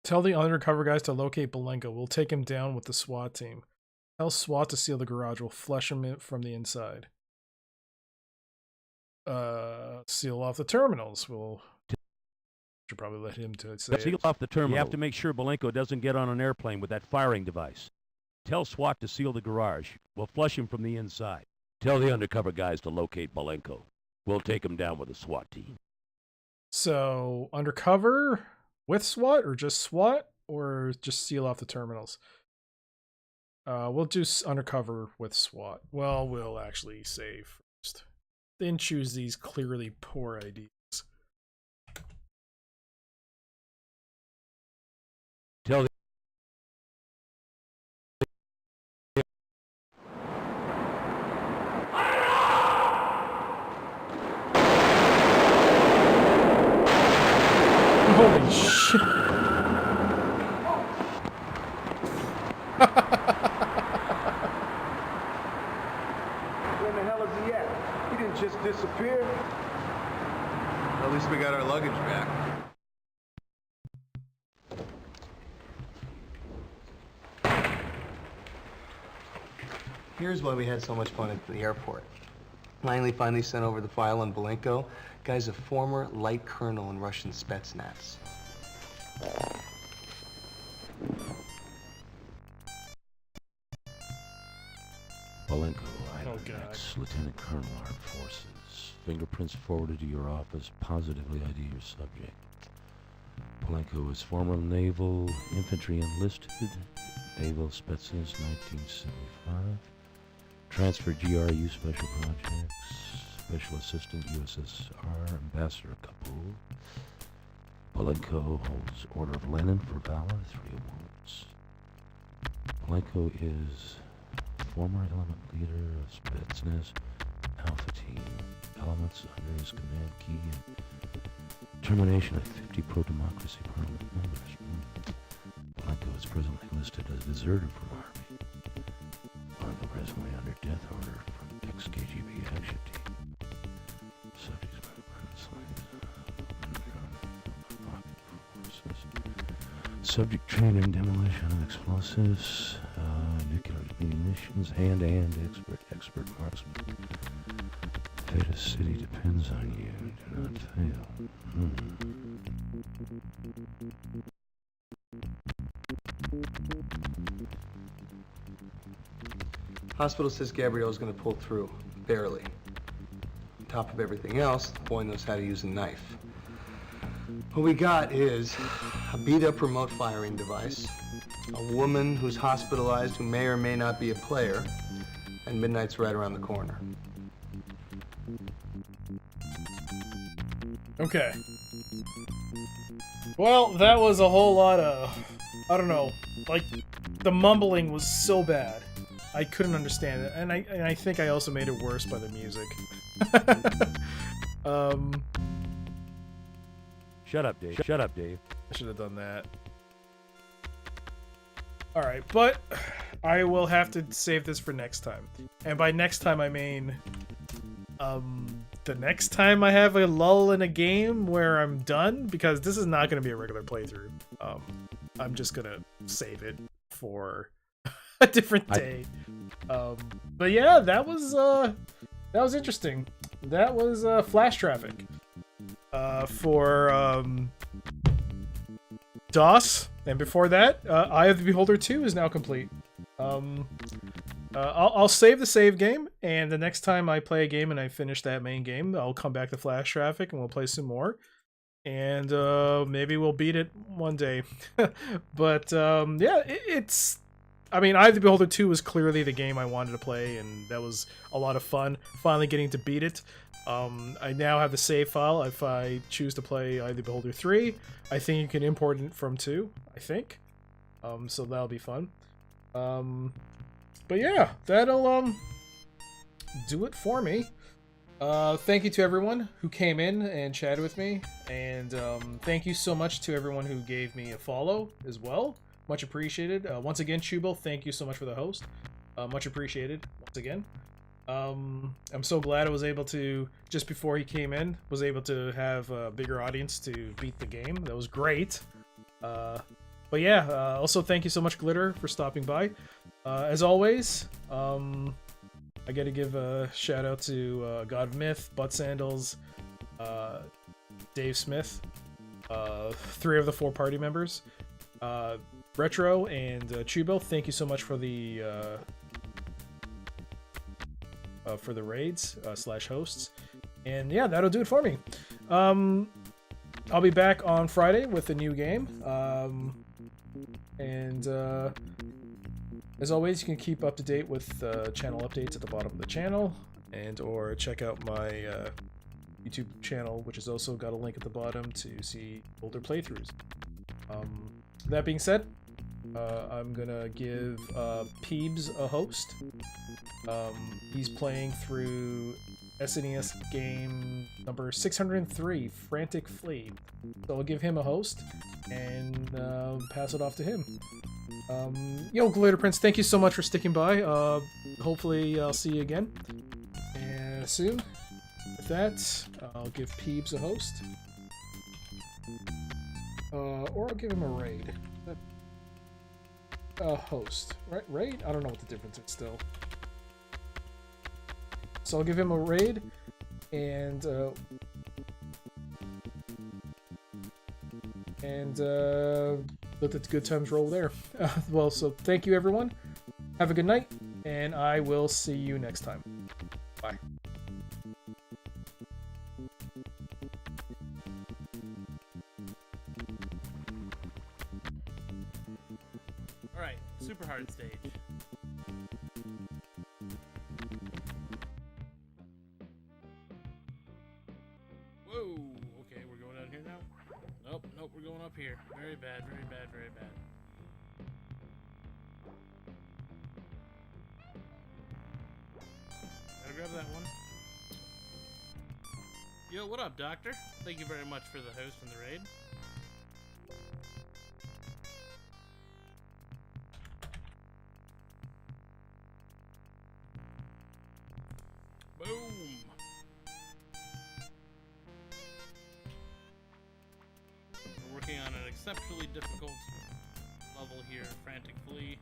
Tell the undercover guys to locate Malenko. We'll take him down with the SWAT team. Tell SWAT to seal the garage. We'll flush him in from the inside. Seal off the terminals. We'll... Should probably let him to say Seal off the terminal. You have to make sure Malenko doesn't get on an airplane with that firing device. Tell SWAT to seal the garage. We'll flush him from the inside. Tell the undercover guys to locate Malenko. We'll take him down with a SWAT team. So, undercover with SWAT, or just SWAT, or just seal off the terminals? We'll do undercover with SWAT. Well, we'll actually save first. Then choose these clearly poor ideas. Tell the... Holy shit. Where the hell is he at? He didn't just disappear. At least we got our luggage back. Here's why we had so much fun at the airport. Langley finally sent over the file on Malenko. Guy's a former light colonel in Russian Spetsnaz. Malenko, Oh, God. Lieutenant Colonel Armed Forces. Fingerprints forwarded to your office. Positively ID your subject. Malenko is former naval infantry enlisted. Naval Spetsnaz, 1975. Transfer GRU Special Projects. Special Assistant USSR Ambassador Kabul. Polenko holds Order of Lenin for valor, 3 awards. Polenko is former element leader of Spetsnaz Alpha Team. Elements under his command key and termination of 50 pro-democracy parliament members. Polenko is presently listed as deserter from Army. Polenko presently under death order from ex-KGB action team. Subjects by subject training, demolition of explosives, nuclear munitions, hand-to-hand expert marksman. Fate of city depends on you. Do not fail. Hospital says Gabrielle's gonna pull through, barely. On top of everything else, the boy knows how to use a knife. What we got is a beat-up remote firing device, a woman who's hospitalized who may or may not be a player, and midnight's right around the corner. Okay. Well, that was a whole lot of... I don't know. Like, the mumbling was so bad. I couldn't understand it. And I think I also made it worse by the music. Shut up, Dave. Shut up, Dave. I should have done that. Alright, but I will have to save this for next time. And by next time, I mean... the next time I have a lull in a game where I'm done, because this is not going to be a regular playthrough. I'm just going to save it for a different day. But yeah, that was interesting. That was Flash Traffic for DOS, and before that, Eye of the Beholder 2 is now complete. I'll save the save game, and the next time I play a game and I finish that main game, I'll come back to Flash Traffic and we'll play some more. And maybe we'll beat it one day. But yeah, it's... I mean, Eye of the Beholder 2 was clearly the game I wanted to play, and that was a lot of fun, finally getting to beat it. I now have the save file. If I choose to play Eye of the Beholder 3, I think you can import it from 2, I think. So that'll be fun. But yeah, that'll do it for me. Thank you to everyone who came in and chatted with me, and thank you so much to everyone who gave me a follow as well. Much appreciated. Once again, Chubo, thank you so much for the host. Much appreciated once again. I'm so glad I was able to, just before he came in, was able to have a bigger audience to beat the game. That was great. But yeah, also thank you so much, Glitter, for stopping by. As always, I gotta give a shout out to God of Myth, Butt Sandals, Dave Smith, 3 of the 4 party members, Retro, and Chubo. Thank you so much for the raids slash hosts. And yeah, that'll do it for me. I'll be back on Friday with a new game. As always, you can keep up to date with channel updates at the bottom of the channel, and or check out my YouTube channel, which has also got a link at the bottom to see older playthroughs. That being said, I'm gonna give Peebs a host. He's playing through SNES game number 603, Frantic Flee. So I'll give him a host and pass it off to him. Yo, Glitter Prince, thank you so much for sticking by. Hopefully I'll see you again and soon. With that, I'll give Peebs a host. Or I'll give him a raid. A host. Right? Raid? I don't know what the difference is still. So I'll give him a raid, and let the good times roll there. Well, so thank you everyone. Have a good night, and I will see you next time. Bye. Alright, super hard stage. Whoa! Okay, we're going down here now? Nope, nope, we're going up here. Very bad, very bad, very bad. Gotta grab that one. Yo, what up, Doctor? Thank you very much for the host and the raid. Boom! We're working on an exceptionally difficult level here, Frantic Flea.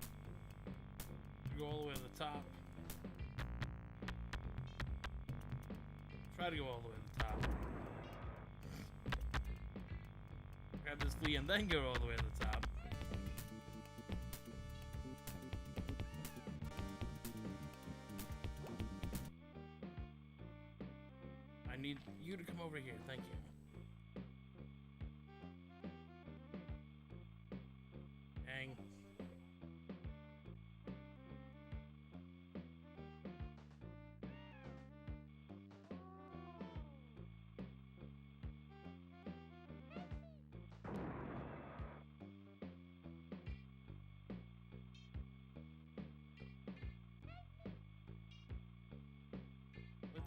We go all the way to the top. Try to go all the way to the top. Grab this flea and then go all the way to the top. I need you to come over here, thank you. Hang.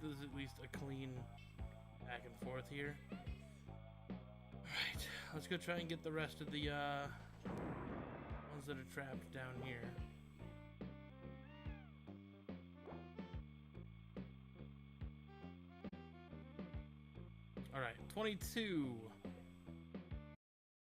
There's at least a clean back and forth here. Alright, let's go try and get the rest of the ones that are trapped down here. Alright, 22.